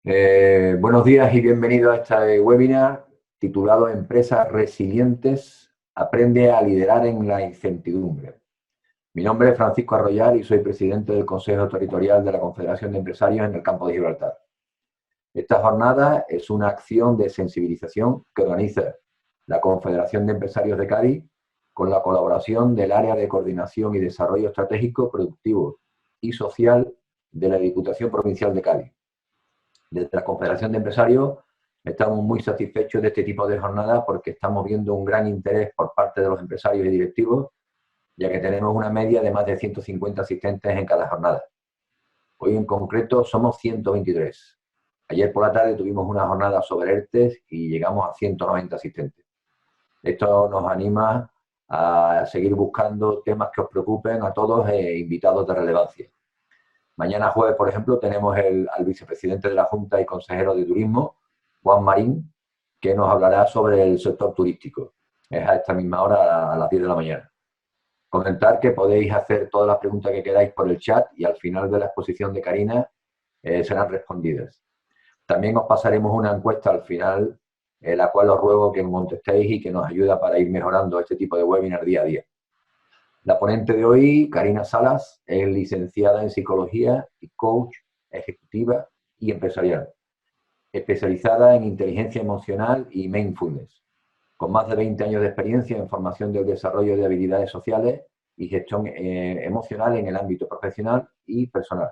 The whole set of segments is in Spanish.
Buenos días y bienvenido a este webinar titulado Empresas Resilientes, aprende a liderar en la incertidumbre. Mi nombre es Francisco Arroyal y soy presidente del Consejo Territorial de la Confederación de Empresarios en el Campo de Gibraltar. Esta jornada es una acción de sensibilización que organiza la Confederación de Empresarios de Cádiz con la colaboración del Área de Coordinación y Desarrollo Estratégico, Productivo y Social de la Diputación Provincial de Cádiz. Desde la Confederación de Empresarios estamos muy satisfechos de este tipo de jornadas porque estamos viendo un gran interés por parte de los empresarios y directivos, ya que tenemos una media de más de 150 asistentes en cada jornada. Hoy en concreto somos 123. Ayer por la tarde tuvimos una jornada sobre ERTE y llegamos a 190 asistentes. Esto nos anima a seguir buscando temas que os preocupen a todos e invitados de relevancia. Mañana jueves, por ejemplo, tenemos al vicepresidente de la Junta y consejero de Turismo, Juan Marín, que nos hablará sobre el sector turístico. Es a esta misma hora, a las 10 de la mañana. Comentar que podéis hacer todas las preguntas que queráis por el chat y al final de la exposición de Karina serán respondidas. También os pasaremos una encuesta al final, la cual os ruego que contestéis y que nos ayuda para ir mejorando este tipo de webinar día a día. La ponente de hoy, Karina Salas, es licenciada en Psicología y coach ejecutiva y empresarial, especializada en inteligencia emocional y mindfulness, con más de 20 años de experiencia en formación del desarrollo de habilidades sociales y gestión emocional en el ámbito profesional y personal.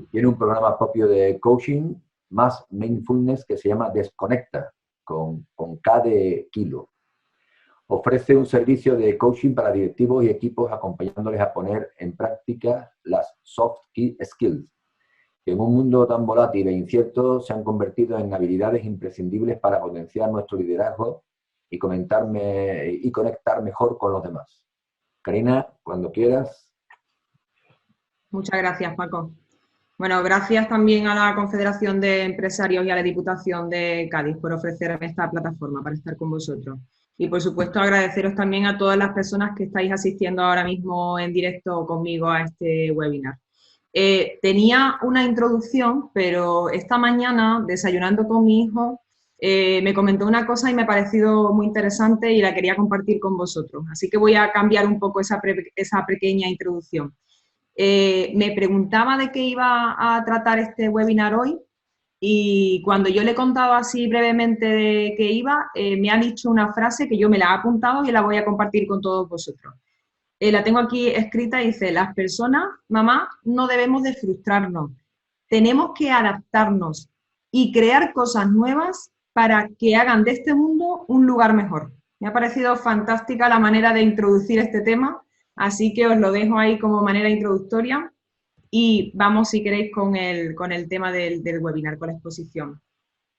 Tiene un programa propio de coaching más mindfulness que se llama Desconecta, con K de kilo. Ofrece un servicio de coaching para directivos y equipos acompañándoles a poner en práctica las soft skills, que en un mundo tan volátil e incierto se han convertido en habilidades imprescindibles para potenciar nuestro liderazgo y conectar mejor con los demás. Karina, cuando quieras. Muchas gracias, Paco. Bueno, gracias también a la Confederación de Empresarios y a la Diputación de Cádiz por ofrecerme esta plataforma para estar con vosotros. Y, por supuesto, agradeceros también a todas las personas que estáis asistiendo ahora mismo en directo conmigo a este webinar. Tenía una introducción, pero esta mañana, desayunando con mi hijo, me comentó una cosa y me ha parecido muy interesante y la quería compartir con vosotros. Así que voy a cambiar un poco esa pequeña introducción. Me preguntaba de qué iba a tratar este webinar hoy y cuando yo le he contado así brevemente de qué iba, me ha dicho una frase que yo me la he apuntado y la voy a compartir con todos vosotros. La tengo aquí escrita y dice, las personas, mamá, no debemos de frustrarnos, tenemos que adaptarnos y crear cosas nuevas para que hagan de este mundo un lugar mejor. Me ha parecido fantástica la manera de introducir este tema, así que os lo dejo ahí como manera introductoria y vamos, si queréis, con el tema del webinar, con la exposición.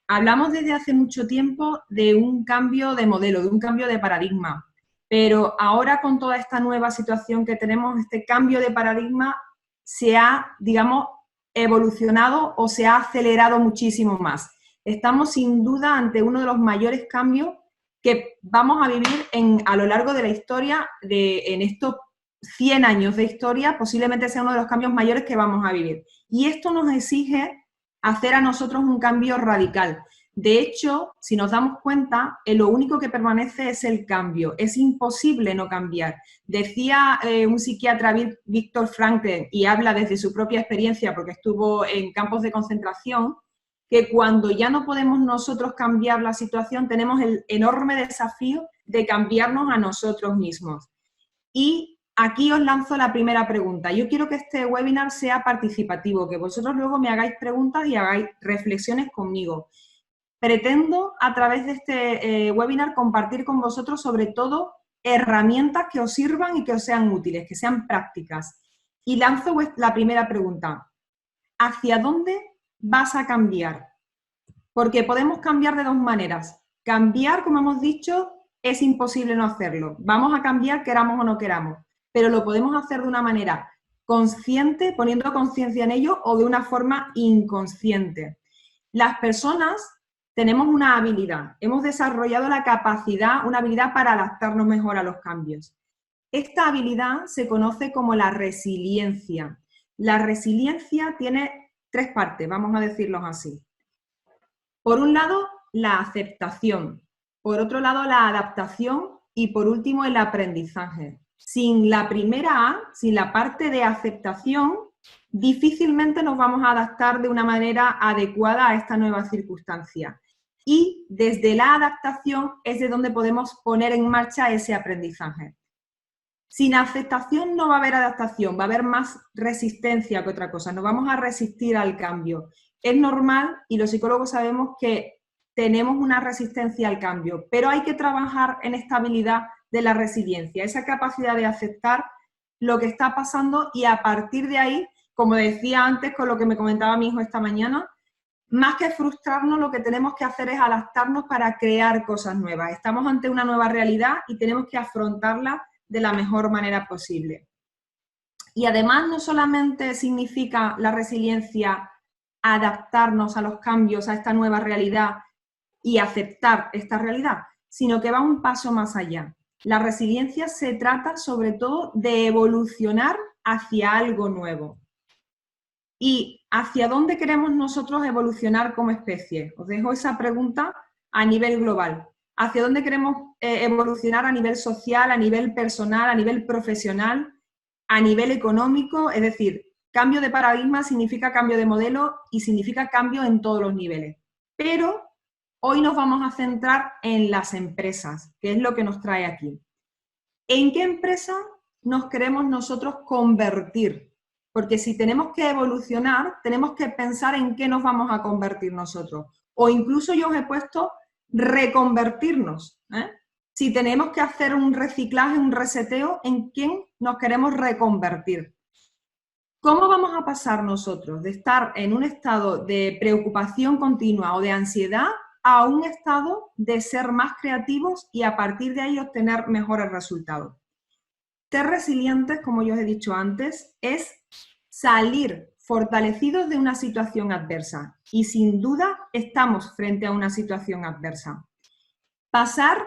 Hablamos desde hace mucho tiempo de un cambio de modelo, de un cambio de paradigma, pero ahora con toda esta nueva situación que tenemos, este cambio de paradigma se ha, digamos, evolucionado o se ha acelerado muchísimo más. Estamos sin duda ante uno de los mayores cambios que vamos a vivir a lo largo de la historia, en estos 100 años de historia, posiblemente sea uno de los cambios mayores que vamos a vivir. Y esto nos exige hacer a nosotros un cambio radical. De hecho, si nos damos cuenta, lo único que permanece es el cambio. Es imposible no cambiar. Decía un psiquiatra, Viktor Frankl, y habla desde su propia experiencia porque estuvo en campos de concentración, que cuando ya no podemos nosotros cambiar la situación, tenemos el enorme desafío de cambiarnos a nosotros mismos. Y aquí os lanzo la primera pregunta. Yo quiero que este webinar sea participativo, que vosotros luego me hagáis preguntas y hagáis reflexiones conmigo. Pretendo, a través de este webinar, compartir con vosotros, sobre todo, herramientas que os sirvan y que os sean útiles, que sean prácticas. Y lanzo la primera pregunta. ¿Hacia dónde vas a cambiar? Porque podemos cambiar de dos maneras. Cambiar, como hemos dicho, es imposible no hacerlo. Vamos a cambiar, queramos o no queramos, pero lo podemos hacer de una manera consciente, poniendo conciencia en ello, o de una forma inconsciente. Las personas tenemos una habilidad, hemos desarrollado la capacidad, una habilidad para adaptarnos mejor a los cambios. Esta habilidad se conoce como la resiliencia. La resiliencia tiene tres partes, vamos a decirlos así. Por un lado, la aceptación. Por otro lado, la adaptación. Y por último, el aprendizaje. Sin la primera A, sin la parte de aceptación, difícilmente nos vamos a adaptar de una manera adecuada a esta nueva circunstancia. Y desde la adaptación es de donde podemos poner en marcha ese aprendizaje. Sin aceptación no va a haber adaptación, va a haber más resistencia que otra cosa, nos vamos a resistir al cambio. Es normal y los psicólogos sabemos que tenemos una resistencia al cambio, pero hay que trabajar en esta habilidad de la resiliencia, esa capacidad de aceptar lo que está pasando y a partir de ahí, como decía antes con lo que me comentaba mi hijo esta mañana, más que frustrarnos, lo que tenemos que hacer es adaptarnos para crear cosas nuevas. Estamos ante una nueva realidad y tenemos que afrontarla de la mejor manera posible. Y además no solamente significa la resiliencia adaptarnos a los cambios, a esta nueva realidad y aceptar esta realidad, sino que va un paso más allá. La resiliencia se trata sobre todo de evolucionar hacia algo nuevo. ¿Y hacia dónde queremos nosotros evolucionar como especie? Os dejo esa pregunta a nivel global. ¿Hacia dónde queremos evolucionar a nivel social, a nivel personal, a nivel profesional, a nivel económico? Es decir, cambio de paradigma significa cambio de modelo y significa cambio en todos los niveles. Pero hoy nos vamos a centrar en las empresas, que es lo que nos trae aquí. ¿En qué empresa nos queremos nosotros convertir? Porque si tenemos que evolucionar, tenemos que pensar en qué nos vamos a convertir nosotros. O incluso yo os he puesto reconvertirnos. Si tenemos que hacer un reciclaje, un reseteo, ¿en quién nos queremos reconvertir? ¿Cómo vamos a pasar nosotros de estar en un estado de preocupación continua o de ansiedad a un estado de ser más creativos y a partir de ahí obtener mejores resultados? Ser resilientes, como yo os he dicho antes, es salir fortalecidos de una situación adversa y sin duda estamos frente a una situación adversa. Pasar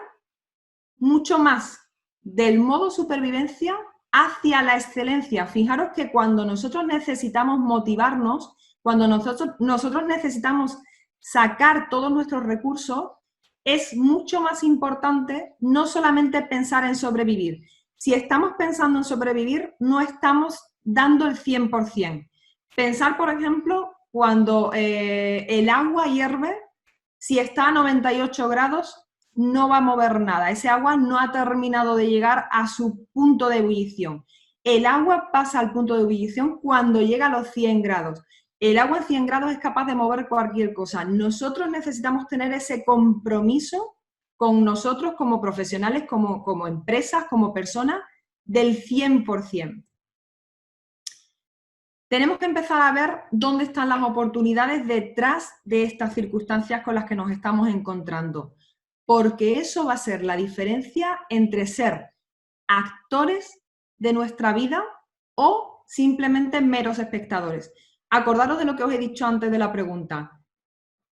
mucho más del modo supervivencia hacia la excelencia. Fijaros que cuando nosotros necesitamos motivarnos, cuando nosotros necesitamos sacar todos nuestros recursos, es mucho más importante no solamente pensar en sobrevivir. Si estamos pensando en sobrevivir, no estamos dando el 100%. Pensar, por ejemplo, cuando el agua hierve, si está a 98 grados, no va a mover nada. Ese agua no ha terminado de llegar a su punto de ebullición. El agua pasa al punto de ebullición cuando llega a los 100 grados. El agua en 100 grados es capaz de mover cualquier cosa. Nosotros necesitamos tener ese compromiso con nosotros como profesionales, como empresas, como personas, del 100%. Tenemos que empezar a ver dónde están las oportunidades detrás de estas circunstancias con las que nos estamos encontrando, porque eso va a ser la diferencia entre ser actores de nuestra vida o simplemente meros espectadores. Acordaros de lo que os he dicho antes de la pregunta.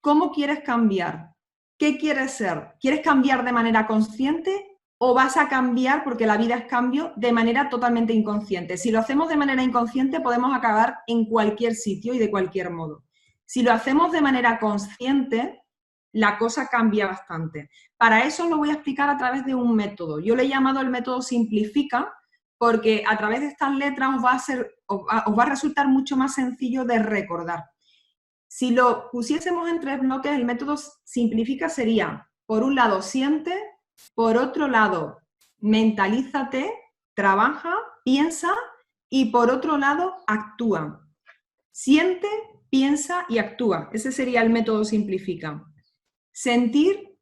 ¿Cómo quieres cambiar? ¿Qué quieres ser? ¿Quieres cambiar de manera consciente o vas a cambiar, porque la vida es cambio, de manera totalmente inconsciente? Si lo hacemos de manera inconsciente podemos acabar en cualquier sitio y de cualquier modo. Si lo hacemos de manera consciente, la cosa cambia bastante. Para eso lo voy a explicar a través de un método. Yo le he llamado el método Simplifica, porque a través de estas letras os va a resultar mucho más sencillo de recordar. Si lo pusiésemos en 3 bloques, el método Simplifica sería, por un lado, siente, por otro lado, mentalízate, trabaja, piensa y por otro lado, actúa. Siente, piensa y actúa. Ese sería el método Simplifica. Sentir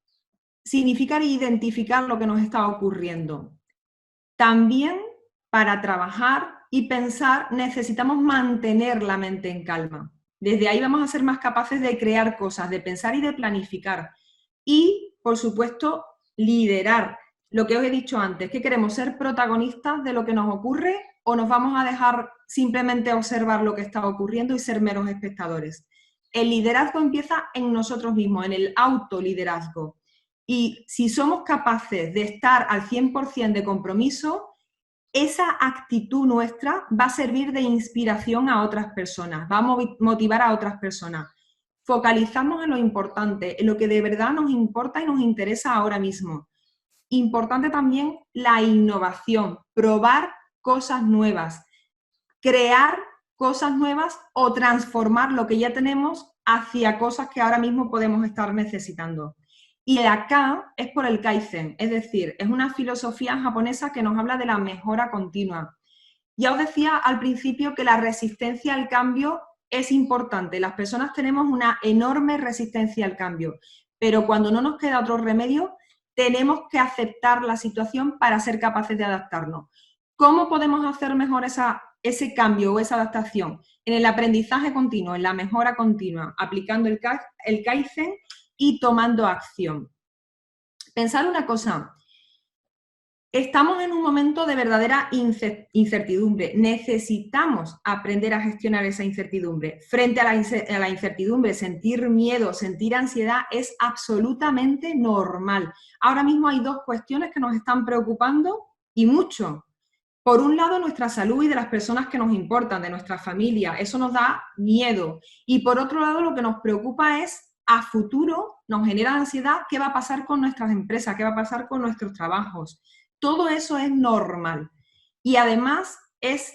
significa identificar lo que nos está ocurriendo. También para trabajar y pensar necesitamos mantener la mente en calma. Desde ahí vamos a ser más capaces de crear cosas, de pensar y de planificar. Y, por supuesto, liderar. Lo que os he dicho antes, que queremos ser protagonistas de lo que nos ocurre o nos vamos a dejar simplemente observar lo que está ocurriendo y ser meros espectadores. El liderazgo empieza en nosotros mismos, en el autoliderazgo. Y si somos capaces de estar al 100% de compromiso, esa actitud nuestra va a servir de inspiración a otras personas, va a motivar a otras personas. focalizarnos en lo importante, en lo que de verdad nos importa y nos interesa ahora mismo. Importante también la innovación, probar cosas nuevas, crear cosas nuevas o transformar lo que ya tenemos hacia cosas que ahora mismo podemos estar necesitando. Y la K es por el Kaizen, es decir, es una filosofía japonesa que nos habla de la mejora continua. Ya os decía al principio que la resistencia al cambio es importante. Las personas tenemos una enorme resistencia al cambio, pero cuando no nos queda otro remedio, tenemos que aceptar la situación para ser capaces de adaptarnos. ¿Cómo podemos hacer mejor ese cambio o esa adaptación? En el aprendizaje continuo, en la mejora continua, aplicando el Kaizen y tomando acción. Pensar una cosa, estamos en un momento de verdadera incertidumbre. Necesitamos aprender a gestionar esa incertidumbre. Frente a la incertidumbre, sentir miedo, sentir ansiedad es absolutamente normal. Ahora mismo hay dos cuestiones que nos están preocupando y mucho. Por un lado, nuestra salud y de las personas que nos importan, de nuestra familia. Eso nos da miedo. Y por otro lado, lo que nos preocupa es, a futuro, nos genera ansiedad, ¿qué va a pasar con nuestras empresas? ¿Qué va a pasar con nuestros trabajos? Todo eso es normal. Y además es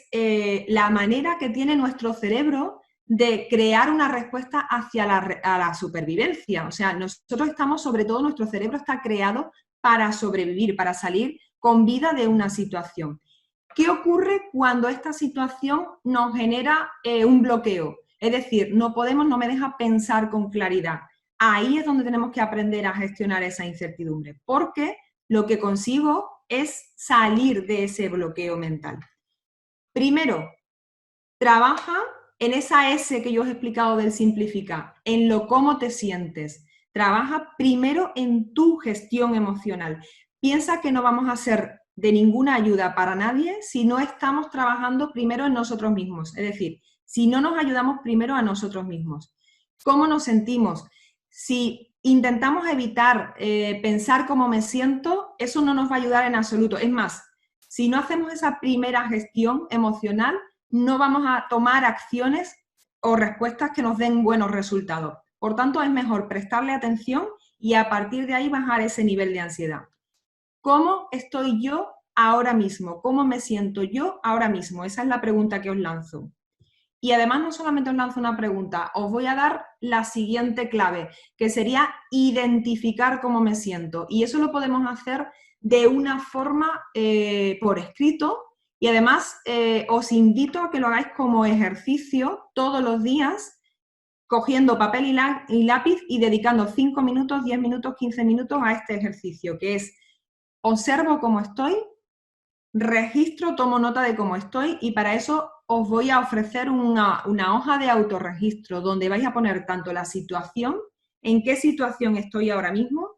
la manera que tiene nuestro cerebro de crear una respuesta hacia la supervivencia. O sea, nosotros estamos, sobre todo nuestro cerebro está creado para sobrevivir, para salir con vida de una situación. ¿Qué ocurre cuando esta situación nos genera un bloqueo? Es decir, no me deja pensar con claridad. Ahí es donde tenemos que aprender a gestionar esa incertidumbre, porque lo que consigo es salir de ese bloqueo mental. Primero, trabaja en esa S que yo os he explicado del simplificar, en lo cómo te sientes. Trabaja primero en tu gestión emocional. Piensa que no vamos a ser de ninguna ayuda para nadie si no estamos trabajando primero en nosotros mismos. Es decir, si no nos ayudamos primero a nosotros mismos. ¿Cómo nos sentimos? Si intentamos evitar pensar cómo me siento, eso no nos va a ayudar en absoluto. Es más, si no hacemos esa primera gestión emocional, no vamos a tomar acciones o respuestas que nos den buenos resultados. Por tanto, es mejor prestarle atención y a partir de ahí bajar ese nivel de ansiedad. ¿Cómo estoy yo ahora mismo? ¿Cómo me siento yo ahora mismo? Esa es la pregunta que os lanzo. Y además no solamente os lanzo una pregunta, os voy a dar la siguiente clave, que sería identificar cómo me siento. Y eso lo podemos hacer de una forma por escrito. Y además os invito a que lo hagáis como ejercicio todos los días, cogiendo papel y lápiz y dedicando 5 minutos, 10 minutos, 15 minutos a este ejercicio, que es observo cómo estoy, registro, tomo nota de cómo estoy y para eso os voy a ofrecer una hoja de autorregistro donde vais a poner tanto la situación, en qué situación estoy ahora mismo,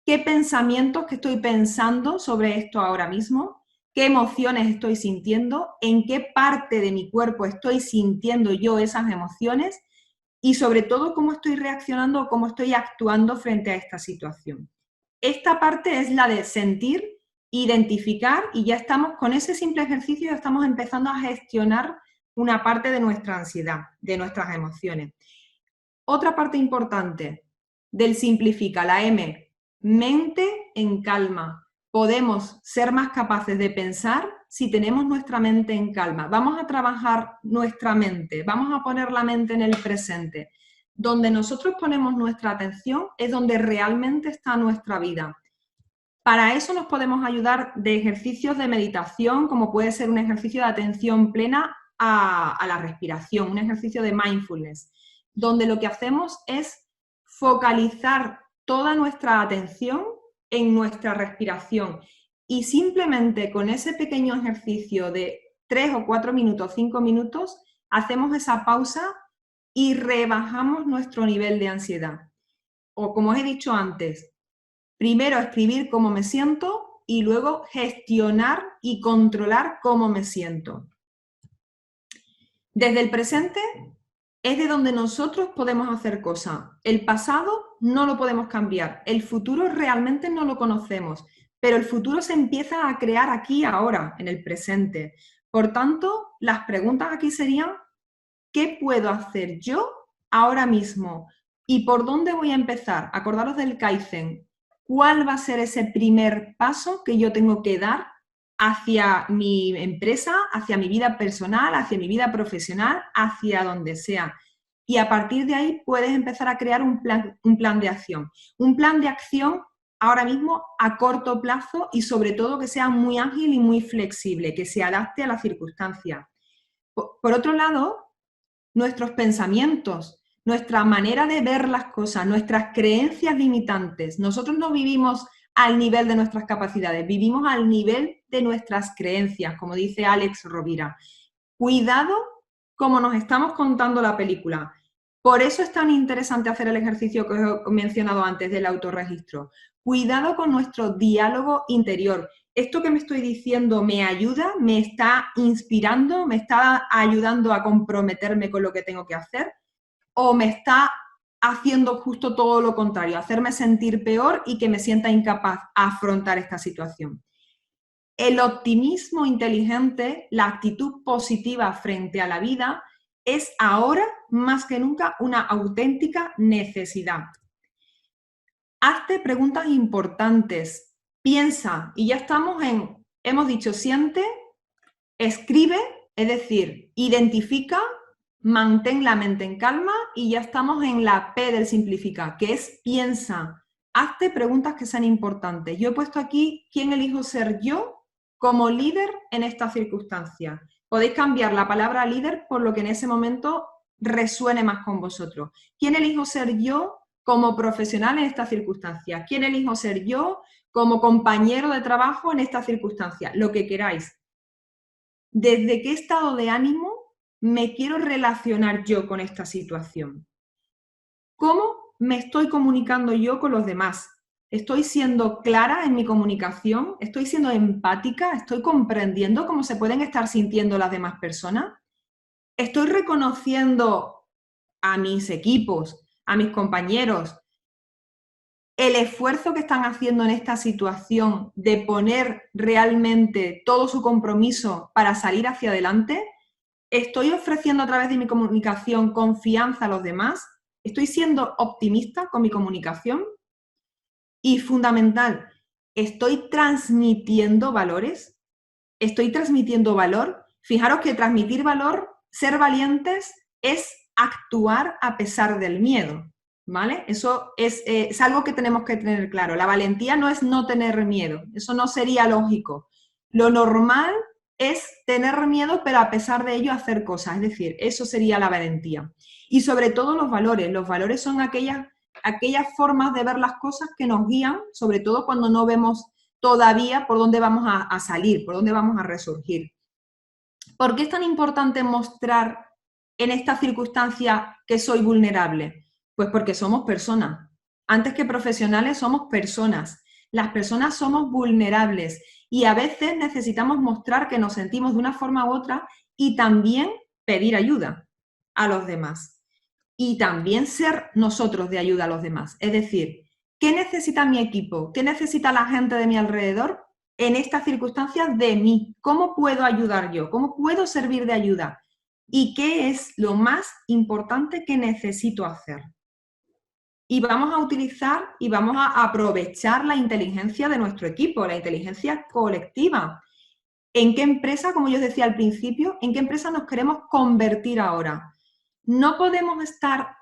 qué pensamientos que estoy pensando sobre esto ahora mismo, qué emociones estoy sintiendo, en qué parte de mi cuerpo estoy sintiendo yo esas emociones y sobre todo cómo estoy reaccionando o cómo estoy actuando frente a esta situación. Esta parte es la de sentir, identificar y ya estamos con ese simple ejercicio, ya estamos empezando a gestionar una parte de nuestra ansiedad, de nuestras emociones. Otra parte importante del simplifica, la M, mente en calma. Podemos ser más capaces de pensar si tenemos nuestra mente en calma. Vamos a trabajar nuestra mente, vamos a poner la mente en el presente. Donde nosotros ponemos nuestra atención es donde realmente está nuestra vida. Para eso nos podemos ayudar de ejercicios de meditación, como puede ser un ejercicio de atención plena a la respiración, un ejercicio de mindfulness, donde lo que hacemos es focalizar toda nuestra atención en nuestra respiración y simplemente con ese pequeño ejercicio de 3 o 4 minutos, 5 minutos, hacemos esa pausa y rebajamos nuestro nivel de ansiedad. O como os he dicho antes, primero escribir cómo me siento y luego gestionar y controlar cómo me siento. Desde el presente es de donde nosotros podemos hacer cosas. El pasado no lo podemos cambiar. El futuro realmente no lo conocemos, pero el futuro se empieza a crear aquí ahora, en el presente. Por tanto, las preguntas aquí serían, ¿qué puedo hacer yo ahora mismo ¿Y por dónde voy a empezar? Acordaros del Kaizen. ¿Cuál va a ser ese primer paso que yo tengo que dar hacia mi empresa, hacia mi vida personal, hacia mi vida profesional, hacia donde sea? Y a partir de ahí puedes empezar a crear un plan de acción. Un plan de acción ahora mismo a corto plazo y sobre todo que sea muy ágil y muy flexible, que se adapte a las circunstancias. Por otro lado, nuestros pensamientos, nuestra manera de ver las cosas, nuestras creencias limitantes. Nosotros no vivimos al nivel de nuestras capacidades, vivimos al nivel de nuestras creencias, como dice Alex Rovira. Cuidado como nos estamos contando la película. Por eso es tan interesante hacer el ejercicio que os he mencionado antes del autorregistro. Cuidado con nuestro diálogo interior. Esto que me estoy diciendo me ayuda, me está inspirando, me está ayudando a comprometerme con lo que tengo que hacer, o me está haciendo justo todo lo contrario, hacerme sentir peor y que me sienta incapaz de afrontar esta situación. El optimismo inteligente, la actitud positiva frente a la vida, es ahora más que nunca una auténtica necesidad. Hazte preguntas importantes, piensa, y ya estamos hemos dicho, siente, escribe, es decir, identifica, mantén la mente en calma y ya estamos en la P del simplifica, que es piensa. Hazte preguntas que sean importantes. Yo he puesto aquí, ¿quién elijo ser yo como líder en estas circunstancias? Podéis cambiar la palabra líder por lo que en ese momento resuene más con vosotros. ¿Quién elijo ser yo como profesional en estas circunstancias? ¿Quién elijo ser yo como compañero de trabajo en estas circunstancias? Lo que queráis. ¿Desde qué estado de ánimo me quiero relacionar yo con esta situación? ¿Cómo me estoy comunicando yo con los demás? ¿Estoy siendo clara en mi comunicación? ¿Estoy siendo empática? ¿Estoy comprendiendo cómo se pueden estar sintiendo las demás personas? ¿Estoy reconociendo a mis equipos, a mis compañeros, el esfuerzo que están haciendo en esta situación de poner realmente todo su compromiso para salir hacia adelante? ¿Estoy ofreciendo a través de mi comunicación confianza a los demás? ¿Estoy siendo optimista con mi comunicación? Y fundamental, ¿estoy transmitiendo valores? ¿Estoy transmitiendo valor? Fijaros que transmitir valor, ser valientes, es actuar a pesar del miedo, ¿vale? Eso es algo que tenemos que tener claro. La valentía no es no tener miedo, eso no sería lógico. Lo normal es tener miedo, pero a pesar de ello hacer cosas, es decir, eso sería la valentía. Y sobre todo los valores son aquellas formas de ver las cosas que nos guían, sobre todo cuando no vemos todavía por dónde vamos a salir, por dónde vamos a resurgir. ¿Por qué es tan importante mostrar en esta circunstancia que soy vulnerable? Pues porque somos personas. Antes que profesionales somos personas. Las personas somos vulnerables y a veces necesitamos mostrar que nos sentimos de una forma u otra y también pedir ayuda a los demás. Y también ser nosotros de ayuda a los demás. Es decir, ¿qué necesita mi equipo? ¿Qué necesita la gente de mi alrededor en estas circunstancias de mí? ¿Cómo puedo ayudar yo? ¿Cómo puedo servir de ayuda? ¿Y qué es lo más importante que necesito hacer? Y vamos a utilizar y vamos a aprovechar la inteligencia de nuestro equipo, la inteligencia colectiva. ¿En qué empresa, como yo os decía al principio, en qué empresa nos queremos convertir ahora? No podemos estar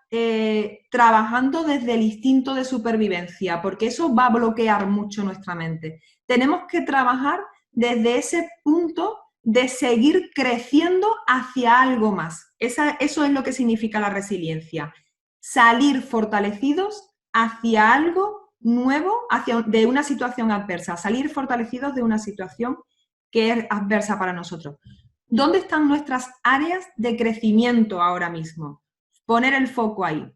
trabajando desde el instinto de supervivencia, porque eso va a bloquear mucho nuestra mente. Tenemos que trabajar desde ese punto de seguir creciendo hacia algo más. Eso es lo que significa la resiliencia. Salir fortalecidos hacia algo nuevo, de una situación adversa. Salir fortalecidos de una situación que es adversa para nosotros. ¿Dónde están nuestras áreas de crecimiento ahora mismo? Poner el foco ahí.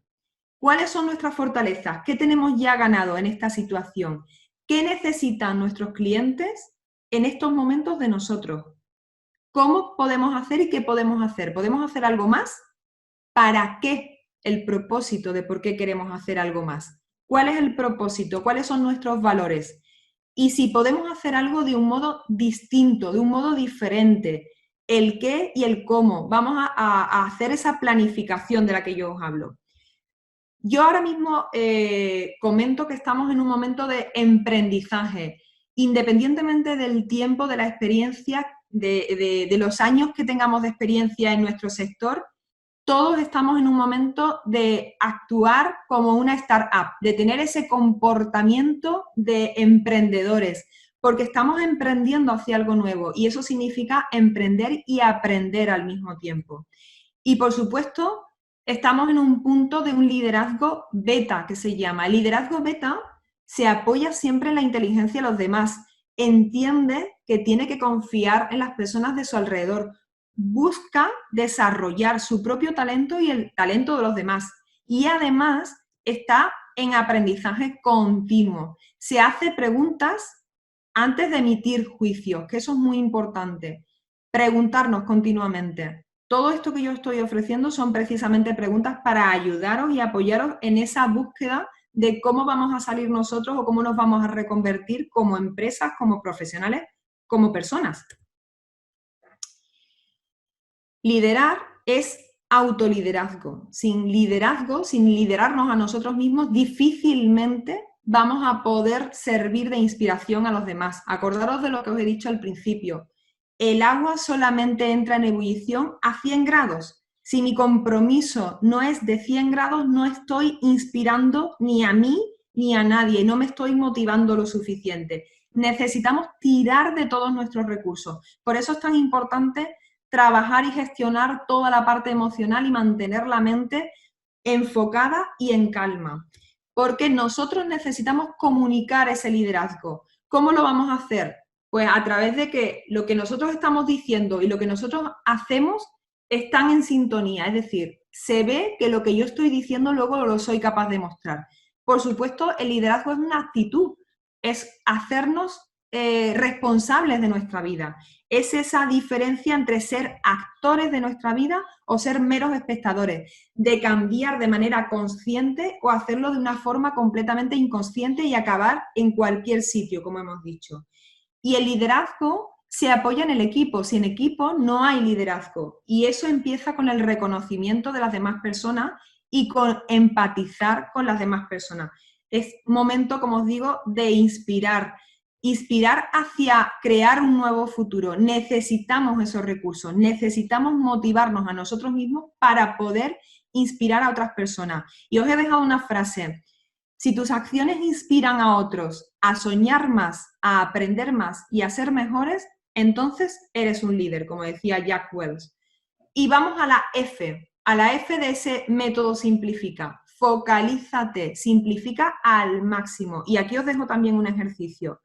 ¿Cuáles son nuestras fortalezas? ¿Qué tenemos ya ganado en esta situación? ¿Qué necesitan nuestros clientes en estos momentos de nosotros? ¿Cómo podemos hacer y qué podemos hacer? ¿Podemos hacer algo más? ¿Para qué? El propósito de por qué queremos hacer algo más. ¿Cuál es el propósito? ¿Cuáles son nuestros valores? Y si podemos hacer algo de un modo distinto, de un modo diferente, el qué y el cómo. Vamos a hacer esa planificación de la que yo os hablo. Yo ahora mismo comento que estamos en un momento de emprendizaje, independientemente del tiempo, de la experiencia, de los años que tengamos de experiencia en nuestro sector. Todos estamos en un momento de actuar como una startup, de tener ese comportamiento de emprendedores, porque estamos emprendiendo hacia algo nuevo y eso significa emprender y aprender al mismo tiempo. Y por supuesto, estamos en un punto de un liderazgo beta, que se llama. El liderazgo beta se apoya siempre en la inteligencia de los demás, entiende que tiene que confiar en las personas de su alrededor, busca desarrollar su propio talento y el talento de los demás. Y además está en aprendizaje continuo. Se hace preguntas antes de emitir juicios, que eso es muy importante. Preguntarnos continuamente. Todo esto que yo estoy ofreciendo son precisamente preguntas para ayudaros y apoyaros en esa búsqueda de cómo vamos a salir nosotros o cómo nos vamos a reconvertir como empresas, como profesionales, como personas. Liderar es autoliderazgo. Sin liderazgo, sin liderarnos a nosotros mismos, difícilmente vamos a poder servir de inspiración a los demás. Acordaros de lo que os he dicho al principio. El agua solamente entra en ebullición a 100 grados. Si mi compromiso no es de 100 grados, no estoy inspirando ni a mí ni a nadie, no me estoy motivando lo suficiente. Necesitamos tirar de todos nuestros recursos. Por eso es tan importante trabajar y gestionar toda la parte emocional y mantener la mente enfocada y en calma. Porque nosotros necesitamos comunicar ese liderazgo. ¿Cómo lo vamos a hacer? Pues a través de que lo que nosotros estamos diciendo y lo que nosotros hacemos están en sintonía. Es decir, se ve que lo que yo estoy diciendo luego lo soy capaz de mostrar. Por supuesto, el liderazgo es una actitud, es hacernos responsables de nuestra vida. Es esa diferencia entre ser actores de nuestra vida o ser meros espectadores, de cambiar de manera consciente o hacerlo de una forma completamente inconsciente y acabar en cualquier sitio, como hemos dicho. Y el liderazgo se apoya en el equipo. Sin equipo no hay liderazgo. Y eso empieza con el reconocimiento de las demás personas y con empatizar con las demás personas. Es momento, como os digo, de inspirar hacia crear un nuevo futuro. Necesitamos esos recursos, necesitamos motivarnos a nosotros mismos para poder inspirar a otras personas. Y os he dejado una frase: si tus acciones inspiran a otros a soñar más, a aprender más y a ser mejores, entonces eres un líder, como decía Jack Welch. Y vamos a la F de ese método simplifica. Focalízate, simplifica al máximo. Y aquí os dejo también un ejercicio.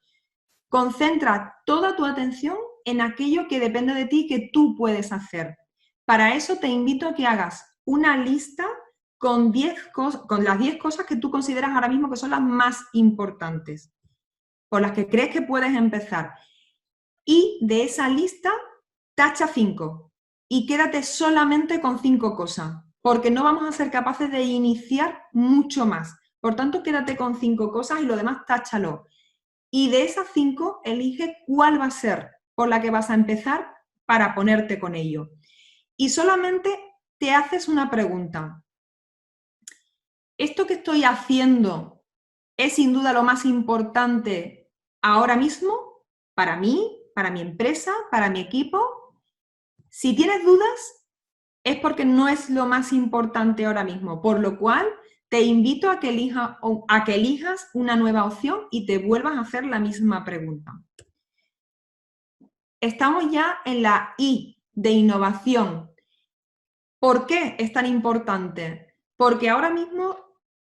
Concentra toda tu atención en aquello que depende de ti, que tú puedes hacer. Para eso te invito a que hagas una lista con las 10 cosas que tú consideras ahora mismo que son las más importantes, por las que crees que puedes empezar. Y de esa lista, tacha 5 y quédate solamente con 5 cosas, porque no vamos a ser capaces de iniciar mucho más. Por tanto, quédate con 5 cosas y lo demás táchalo. Y de esas 5, elige cuál va a ser por la que vas a empezar para ponerte con ello. Y solamente te haces una pregunta. ¿Esto que estoy haciendo es sin duda lo más importante ahora mismo para mí, para mi empresa, para mi equipo? Si tienes dudas, es porque no es lo más importante ahora mismo, por lo cual te invito a que elijas una nueva opción y te vuelvas a hacer la misma pregunta. Estamos ya en la I de innovación. ¿Por qué es tan importante? Porque ahora mismo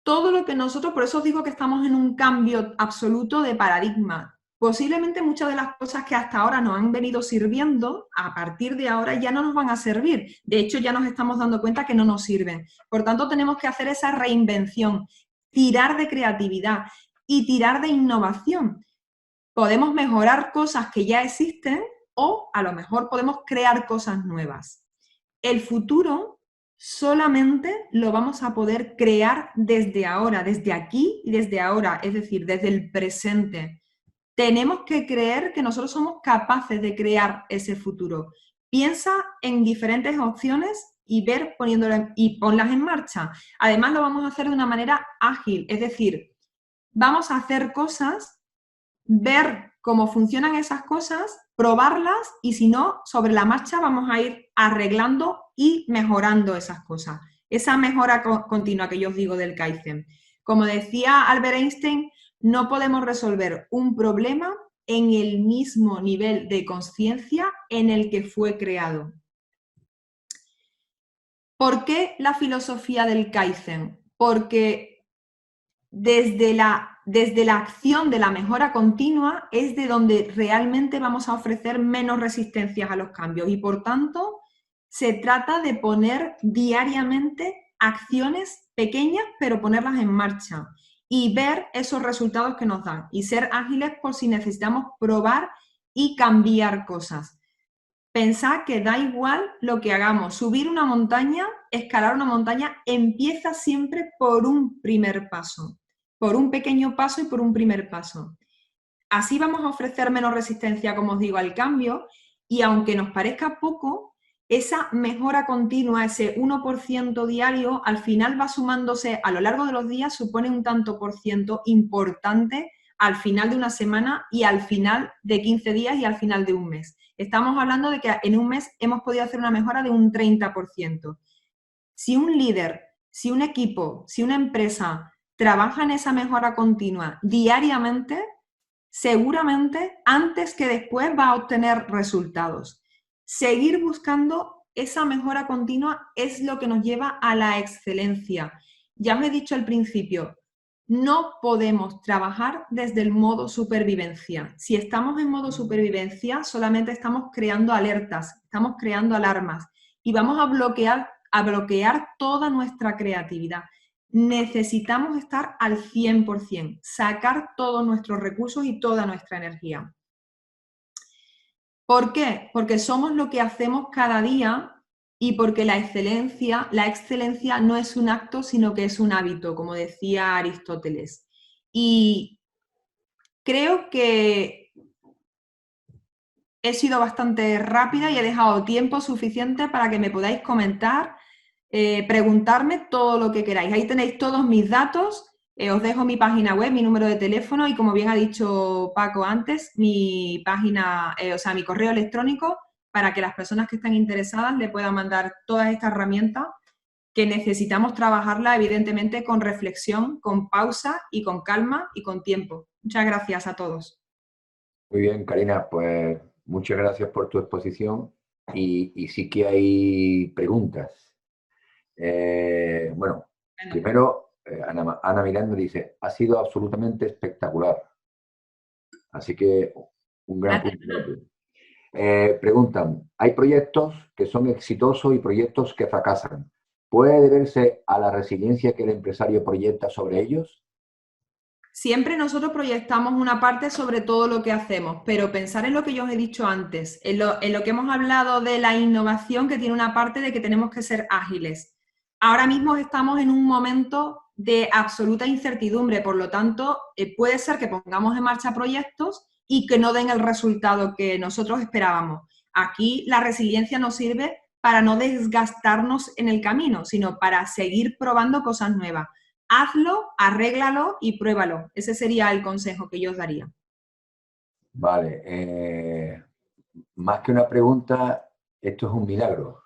todo lo que nosotros, por eso os digo que estamos en un cambio absoluto de paradigma. Posiblemente muchas de las cosas que hasta ahora nos han venido sirviendo, a partir de ahora ya no nos van a servir. De hecho, ya nos estamos dando cuenta que no nos sirven. Por tanto, tenemos que hacer esa reinvención, tirar de creatividad y tirar de innovación. Podemos mejorar cosas que ya existen o a lo mejor podemos crear cosas nuevas. El futuro solamente lo vamos a poder crear desde ahora, desde aquí y desde ahora, es decir, desde el presente. Tenemos que creer que nosotros somos capaces de crear ese futuro. Piensa en diferentes opciones y ver poniéndolas y ponlas en marcha. Además, lo vamos a hacer de una manera ágil, es decir, vamos a hacer cosas, ver cómo funcionan esas cosas, probarlas y si no, sobre la marcha vamos a ir arreglando y mejorando esas cosas. Esa mejora continua que yo os digo del Kaizen. Como decía Albert Einstein, no podemos resolver un problema en el mismo nivel de conciencia en el que fue creado. ¿Por qué la filosofía del Kaizen? Porque desde la acción de la mejora continua es de donde realmente vamos a ofrecer menos resistencias a los cambios y por tanto se trata de poner diariamente acciones pequeñas pero ponerlas en marcha y ver esos resultados que nos dan y ser ágiles por si necesitamos probar y cambiar cosas. Pensad que da igual lo que hagamos, subir una montaña, escalar una montaña, empieza siempre por un primer paso, por un pequeño paso y por un primer paso. Así vamos a ofrecer menos resistencia, como os digo, al cambio y aunque nos parezca poco, esa mejora continua, ese 1% diario, al final va sumándose a lo largo de los días, supone un tanto por ciento importante al final de una semana y al final de 15 días y al final de un mes. Estamos hablando de que en un mes hemos podido hacer una mejora de un 30%. Si un líder, si un equipo, si una empresa trabaja en esa mejora continua diariamente, seguramente antes que después va a obtener resultados. Seguir buscando esa mejora continua es lo que nos lleva a la excelencia. Ya os he dicho al principio, no podemos trabajar desde el modo supervivencia. Si estamos en modo supervivencia, solamente estamos creando alertas, estamos creando alarmas y vamos a bloquear toda nuestra creatividad. Necesitamos estar al 100%, sacar todos nuestros recursos y toda nuestra energía. ¿Por qué? Porque somos lo que hacemos cada día y porque la excelencia no es un acto, sino que es un hábito, como decía Aristóteles. Y creo que he sido bastante rápida y he dejado tiempo suficiente para que me podáis comentar, preguntarme todo lo que queráis. Ahí tenéis todos mis datos, os dejo mi página web, mi número de teléfono y como bien ha dicho Paco antes, mi página, mi correo electrónico para que las personas que están interesadas le puedan mandar todas estas herramientas que necesitamos trabajarla evidentemente con reflexión, con pausa y con calma y con tiempo. Muchas gracias a todos. Muy bien, Karina, pues muchas gracias por tu exposición y sí que hay preguntas. Bueno, primero, Ana Miranda dice, ha sido absolutamente espectacular. Así que un gran punto. Preguntan, hay proyectos que son exitosos y proyectos que fracasan. ¿Puede deberse a la resiliencia que el empresario proyecta sobre ellos? Siempre nosotros proyectamos una parte sobre todo lo que hacemos, pero pensar en lo que yo os he dicho antes, en lo que hemos hablado de la innovación, que tiene una parte de que tenemos que ser ágiles. Ahora mismo estamos en un momento de absoluta incertidumbre, por lo tanto, puede ser que pongamos en marcha proyectos y que no den el resultado que nosotros esperábamos. Aquí la resiliencia nos sirve para no desgastarnos en el camino, sino para seguir probando cosas nuevas. Hazlo, arréglalo y pruébalo. Ese sería el consejo que yo os daría. Vale. Más que una pregunta, esto es un milagro.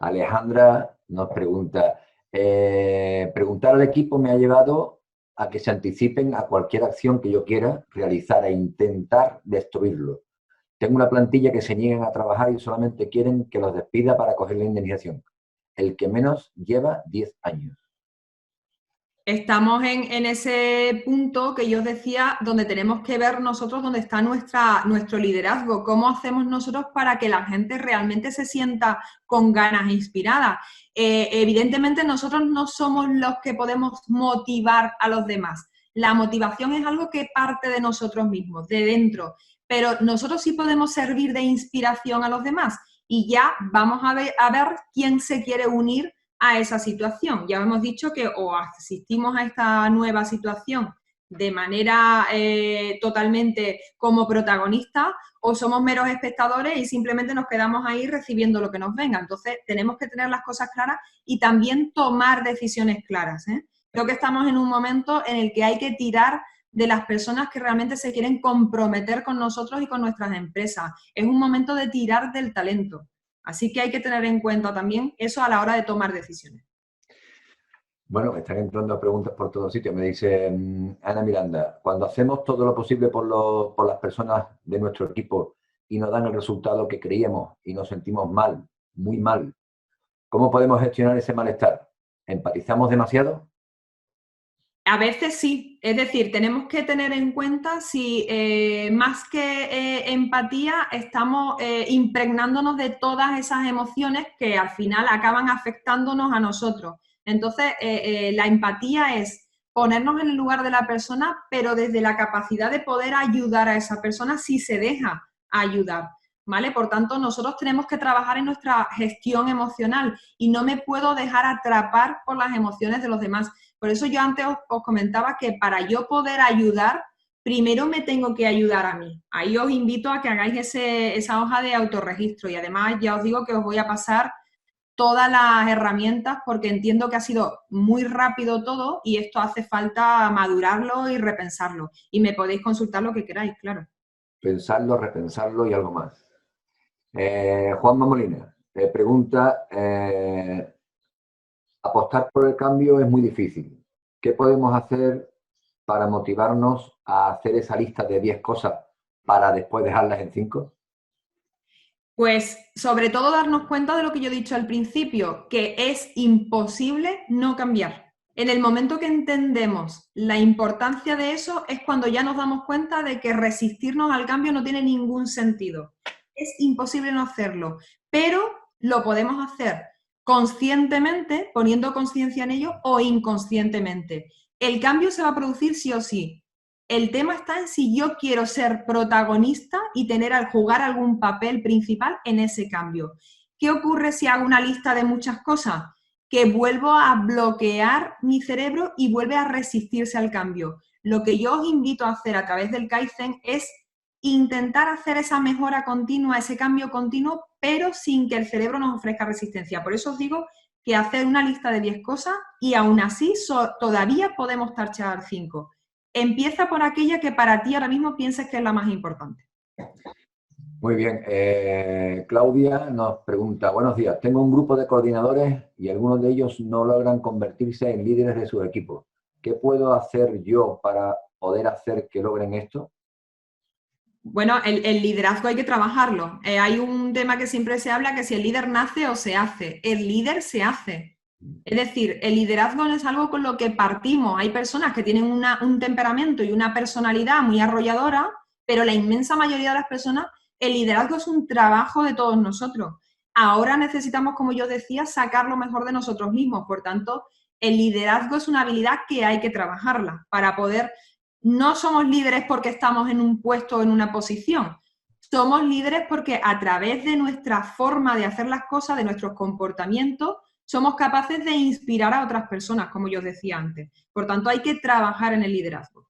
Alejandra nos pregunta, preguntar al equipo me ha llevado a que se anticipen a cualquier acción que yo quiera realizar e intentar destruirlo. Tengo una plantilla que se niegan a trabajar y solamente quieren que los despida para coger la indemnización. El que menos lleva 10 años. Estamos en ese punto que yo os decía, donde tenemos que ver nosotros dónde está nuestro liderazgo, cómo hacemos nosotros para que la gente realmente se sienta con ganas e inspirada. Evidentemente nosotros no somos los que podemos motivar a los demás. La motivación es algo que parte de nosotros mismos, de dentro, pero nosotros sí podemos servir de inspiración a los demás y ya vamos a ver quién se quiere unir a esa situación. Ya hemos dicho que o asistimos a esta nueva situación de manera totalmente como protagonistas, o somos meros espectadores y simplemente nos quedamos ahí recibiendo lo que nos venga. Entonces, tenemos que tener las cosas claras y también tomar decisiones claras, ¿eh? Creo que estamos en un momento en el que hay que tirar de las personas que realmente se quieren comprometer con nosotros y con nuestras empresas. Es un momento de tirar del talento. Así que hay que tener en cuenta también eso a la hora de tomar decisiones. Bueno, me están entrando preguntas por todos sitios. Me dice Ana Miranda, cuando hacemos todo lo posible por las personas de nuestro equipo y nos dan el resultado que creíamos y nos sentimos mal, muy mal, ¿cómo podemos gestionar ese malestar? ¿Empatizamos demasiado? A veces sí, es decir, tenemos que tener en cuenta si más que empatía estamos impregnándonos de todas esas emociones que al final acaban afectándonos a nosotros. Entonces, la empatía es ponernos en el lugar de la persona, pero desde la capacidad de poder ayudar a esa persona si se deja ayudar, ¿vale? Por tanto, nosotros tenemos que trabajar en nuestra gestión emocional y no me puedo dejar atrapar por las emociones de los demás. Por eso yo antes os comentaba que para yo poder ayudar, primero me tengo que ayudar a mí. Ahí os invito a que hagáis esa hoja de autorregistro y además ya os digo que os voy a pasar todas las herramientas porque entiendo que ha sido muy rápido todo y esto hace falta madurarlo y repensarlo. Y me podéis consultar lo que queráis, claro. Pensarlo, repensarlo y algo más. Juanma Molina pregunta, apostar por el cambio es muy difícil. ¿Qué podemos hacer para motivarnos a hacer esa lista de 10 cosas para después dejarlas en 5? Pues sobre todo darnos cuenta de lo que yo he dicho al principio, que es imposible no cambiar. En el momento que entendemos la importancia de eso es cuando ya nos damos cuenta de que resistirnos al cambio no tiene ningún sentido. Es imposible no hacerlo, pero lo podemos hacer conscientemente, poniendo conciencia en ello, o inconscientemente. El cambio se va a producir sí o sí. El tema está en si yo quiero ser protagonista y jugar algún papel principal en ese cambio. ¿Qué ocurre si hago una lista de muchas cosas? Que vuelvo a bloquear mi cerebro y vuelve a resistirse al cambio. Lo que yo os invito a hacer a través del Kaizen es intentar hacer esa mejora continua, ese cambio continuo, pero sin que el cerebro nos ofrezca resistencia. Por eso os digo que hacer una lista de 10 cosas y aún así todavía podemos tachar 5. Empieza por aquella que para ti ahora mismo pienses que es la más importante. Muy bien. Claudia nos pregunta, buenos días, tengo un grupo de coordinadores y algunos de ellos no logran convertirse en líderes de sus equipos. ¿Qué puedo hacer yo para poder hacer que logren esto? Bueno, el liderazgo hay que trabajarlo. Hay un tema que siempre se habla que si el líder nace o se hace. El líder se hace. Es decir, el liderazgo no es algo con lo que partimos. Hay personas que tienen un temperamento y una personalidad muy arrolladora, pero la inmensa mayoría de las personas, el liderazgo es un trabajo de todos nosotros. Ahora necesitamos, como yo decía, sacar lo mejor de nosotros mismos. Por tanto, el liderazgo es una habilidad que hay que trabajarla para poder. No somos líderes porque estamos en un puesto o en una posición. Somos líderes porque a través de nuestra forma de hacer las cosas, de nuestros comportamientos, somos capaces de inspirar a otras personas, como yo os decía antes. Por tanto, hay que trabajar en el liderazgo.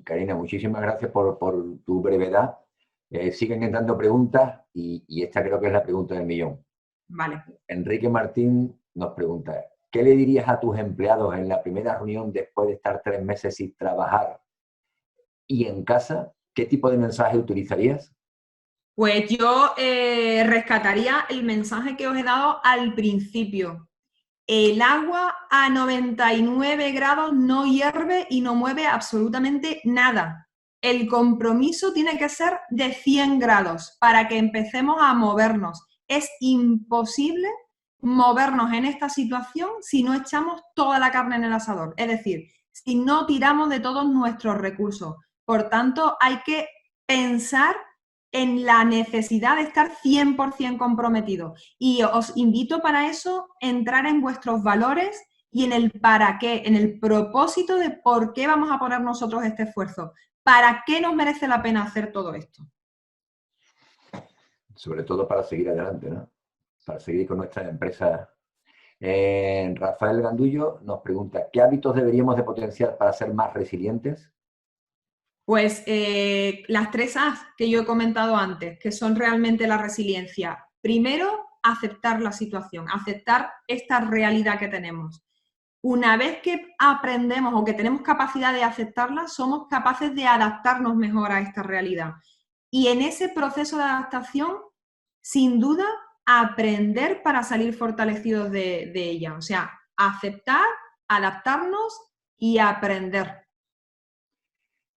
Karina, muchísimas gracias por tu brevedad. Siguen entrando preguntas y esta creo que es la pregunta del millón. Vale. Enrique Martín nos pregunta, ¿qué le dirías a tus empleados en la primera reunión después de estar 3 meses sin trabajar y en casa? ¿Qué tipo de mensaje utilizarías? Pues yo rescataría el mensaje que os he dado al principio. El agua a 99 grados no hierve y no mueve absolutamente nada. El compromiso tiene que ser de 100 grados para que empecemos a movernos. Es imposible movernos en esta situación si no echamos toda la carne en el asador. Es decir, si no tiramos de todos nuestros recursos. Por tanto, hay que pensar en la necesidad de estar 100% comprometido. Y os invito para eso a entrar en vuestros valores y en el para qué, en el propósito de por qué vamos a poner nosotros este esfuerzo. ¿Para qué nos merece la pena hacer todo esto? Sobre todo para seguir adelante, ¿no? Para seguir con nuestras empresas Rafael Gandullo nos pregunta, ¿qué hábitos deberíamos de potenciar para ser más resilientes? Pues las 3 A's que yo he comentado antes, que son realmente la resiliencia. Primero, aceptar la situación, aceptar esta realidad que tenemos. Una vez que aprendemos o que tenemos capacidad de aceptarla, somos capaces de adaptarnos mejor a esta realidad. Y en ese proceso de adaptación, sin duda, aprender para salir fortalecidos de ella. O sea, aceptar, adaptarnos y aprender.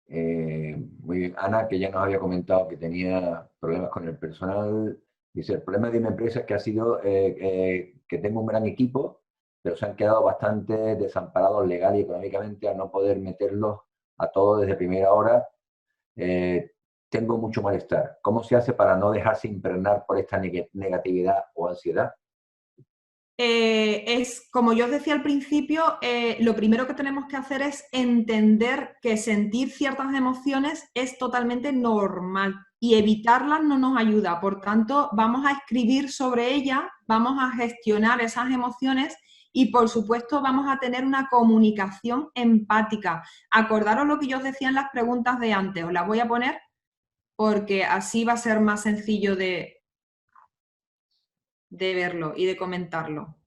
Muy bien. Ana, que ya nos había comentado que tenía problemas con el personal, dice, el problema de mi empresa es que ha sido que tengo un gran equipo, pero se han quedado bastante desamparados legal y económicamente al no poder meterlos a todos desde primera hora. Tengo mucho malestar. ¿Cómo se hace para no dejarse impregnar por esta negatividad o ansiedad? Es como yo os decía al principio, lo primero que tenemos que hacer es entender que sentir ciertas emociones es totalmente normal y evitarlas no nos ayuda. Por tanto, vamos a escribir sobre ellas, vamos a gestionar esas emociones y, por supuesto, vamos a tener una comunicación empática. Acordaros lo que yo os decía en las preguntas de antes, os las voy a poner porque así va a ser más sencillo de verlo y de comentarlo.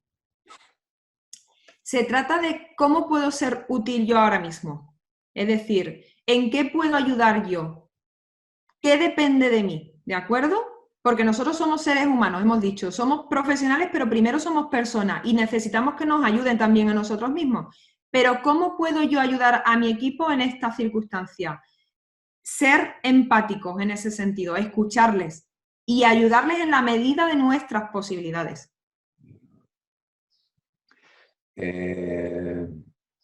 Se trata de cómo puedo ser útil yo ahora mismo. Es decir, ¿en qué puedo ayudar yo? ¿Qué depende de mí? ¿De acuerdo? Porque nosotros somos seres humanos, hemos dicho, somos profesionales, pero primero somos personas y necesitamos que nos ayuden también a nosotros mismos. Pero ¿cómo puedo yo ayudar a mi equipo en esta circunstancia? Ser empáticos en ese sentido, escucharles y ayudarles en la medida de nuestras posibilidades.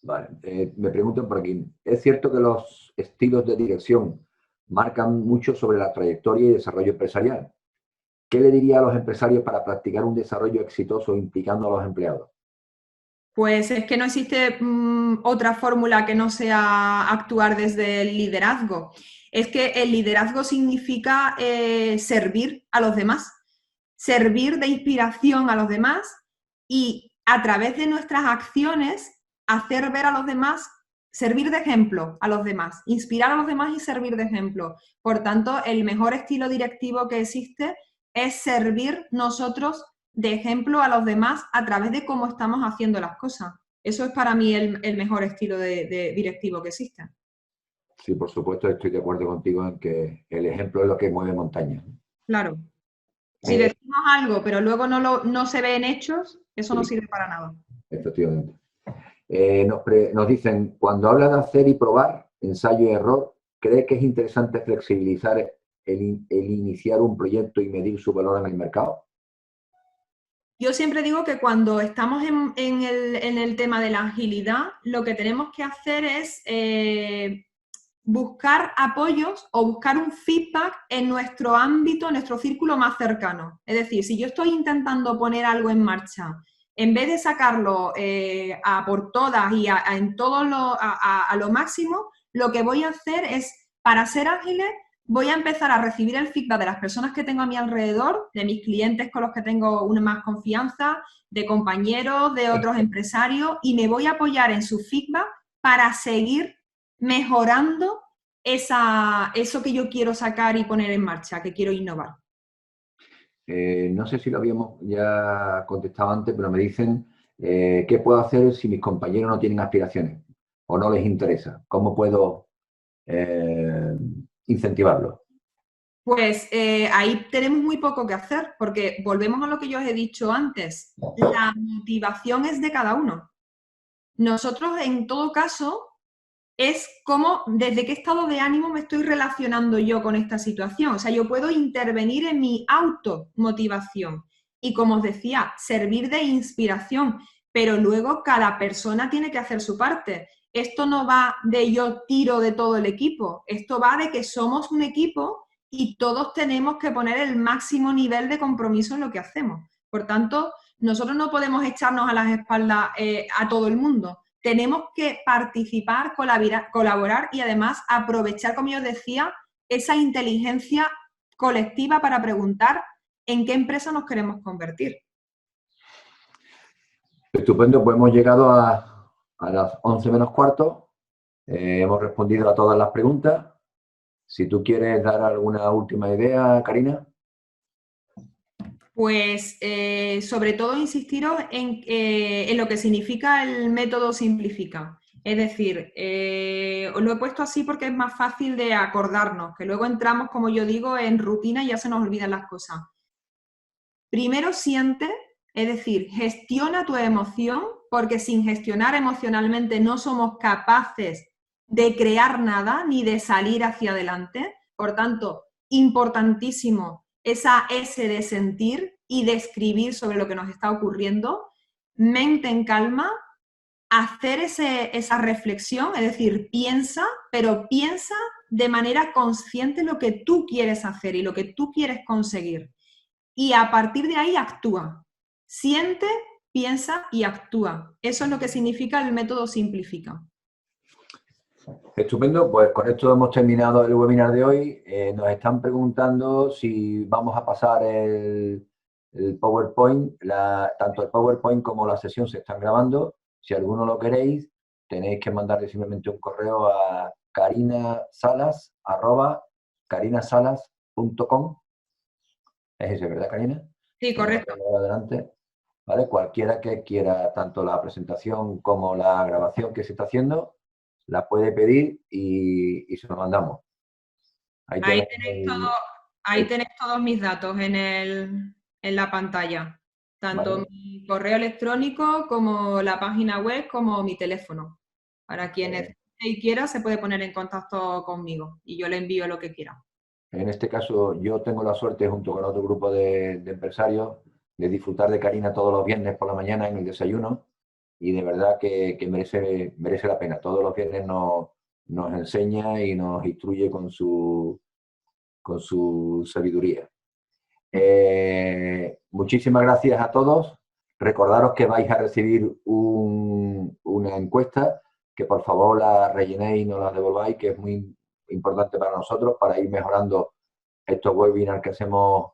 Vale. Me preguntan por aquí, ¿es cierto que los estilos de dirección marcan mucho sobre la trayectoria y desarrollo empresarial? ¿Qué le diría a los empresarios para practicar un desarrollo exitoso implicando a los empleados? Pues es que no existe otra fórmula que no sea actuar desde el liderazgo. Es que el liderazgo significa servir a los demás, servir de inspiración a los demás y a través de nuestras acciones hacer ver a los demás, servir de ejemplo a los demás, inspirar a los demás y servir de ejemplo. Por tanto, el mejor estilo directivo que existe es servir nosotros de ejemplo a los demás a través de cómo estamos haciendo las cosas. Eso es para mí el mejor estilo de directivo que existe. Sí, por supuesto, estoy de acuerdo contigo en que el ejemplo es lo que mueve montañas. Claro. Si decimos algo, pero luego no se ve en hechos, eso no Sí, sirve para nada. efectivamente. Nos dicen, cuando habla de hacer y probar, ensayo y error, ¿cree que es interesante flexibilizar el iniciar un proyecto y medir su valor en el mercado? Yo siempre digo que cuando estamos en el tema de la agilidad, lo que tenemos que hacer es buscar apoyos o buscar un feedback en nuestro ámbito, en nuestro círculo más cercano. Es decir, si yo estoy intentando poner algo en marcha, en vez de sacarlo a por todas y en todo a lo máximo, lo que voy a hacer es, para ser ágiles, voy a empezar a recibir el feedback de las personas que tengo a mi alrededor, de mis clientes con los que tengo una más confianza, de compañeros, de otros empresarios, y me voy a apoyar en su feedback para seguir mejorando eso que yo quiero sacar y poner en marcha, que quiero innovar. No sé si lo habíamos ya contestado antes, pero me dicen, ¿qué puedo hacer si mis compañeros no tienen aspiraciones o no les interesa? ¿Cómo puedo incentivarlos? Pues ahí tenemos muy poco que hacer, porque volvemos a lo que yo os he dicho antes, la motivación es de cada uno. Nosotros, en todo caso, es como desde qué estado de ánimo me estoy relacionando yo con esta situación. O sea, yo puedo intervenir en mi automotivación y, como os decía, servir de inspiración, pero luego cada persona tiene que hacer su parte. Esto no va de yo tiro de todo el equipo, esto va de que somos un equipo y todos tenemos que poner el máximo nivel de compromiso en lo que hacemos. Por tanto, nosotros no podemos echarnos a las espaldas a todo el mundo. Tenemos que participar, colaborar y además aprovechar, como yo os decía, esa inteligencia colectiva para preguntar en qué empresa nos queremos convertir. Estupendo, pues hemos llegado a las 11 menos cuarto. Hemos respondido a todas las preguntas. Si tú quieres dar alguna última idea, Karina. Pues sobre todo insistiros en lo que significa el método simplifica. Es decir, os lo he puesto así porque es más fácil de acordarnos, que luego entramos, como yo digo, en rutina y ya se nos olvidan las cosas. Primero siente, es decir, gestiona tu emoción, porque sin gestionar emocionalmente no somos capaces de crear nada ni de salir hacia adelante. Por tanto, importantísimo esa S de sentir y de escribir sobre lo que nos está ocurriendo. Mente en calma, hacer esa reflexión, es decir, piensa, pero piensa de manera consciente lo que tú quieres hacer y lo que tú quieres conseguir. Y a partir de ahí actúa. Siente, piensa y actúa. Eso es lo que significa el método simplifica. Estupendo, pues con esto hemos terminado el webinar de hoy. Nos están preguntando si vamos a pasar el PowerPoint, tanto el PowerPoint como la sesión se están grabando. Si alguno lo queréis, tenéis que mandarle simplemente un correo a carinasalas@carinasalas.com. Es ese, ¿verdad, Karina? Sí, correcto. Adelante. ¿Vale? Cualquiera que quiera tanto la presentación como la grabación que se está haciendo, la puede pedir y se lo mandamos. Ahí tenéis todos mis datos en la pantalla. Tanto ¿vale? mi correo electrónico como la página web como mi teléfono. Para quien necesite y quiera se puede poner en contacto conmigo y yo le envío lo que quiera. En este caso, yo tengo la suerte, junto con otro grupo de empresarios, de disfrutar de Karina todos los viernes por la mañana en el desayuno y de verdad que merece la pena. Todos los viernes nos enseña y nos instruye con su sabiduría. Muchísimas gracias a todos. Recordaros que vais a recibir una encuesta, que por favor la rellenéis y nos la devolváis, que es muy importante para nosotros, para ir mejorando estos webinars que hacemos,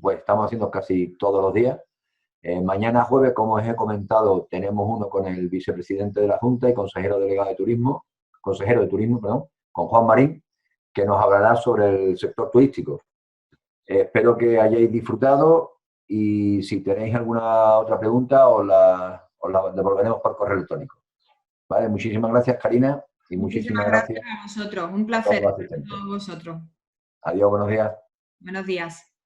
pues estamos haciendo casi todos los días. Mañana jueves, como os he comentado, tenemos uno con el vicepresidente de la Junta y consejero de Turismo, con Juan Marín, que nos hablará sobre el sector turístico. Espero que hayáis disfrutado y si tenéis alguna otra pregunta os la devolveremos por correo electrónico. ¿Vale? Muchísimas gracias, Karina, y muchísimas gracias a vosotros. Un a todos placer los estar con asistentes. todos vosotros. Adiós, buenos días. Buenos días.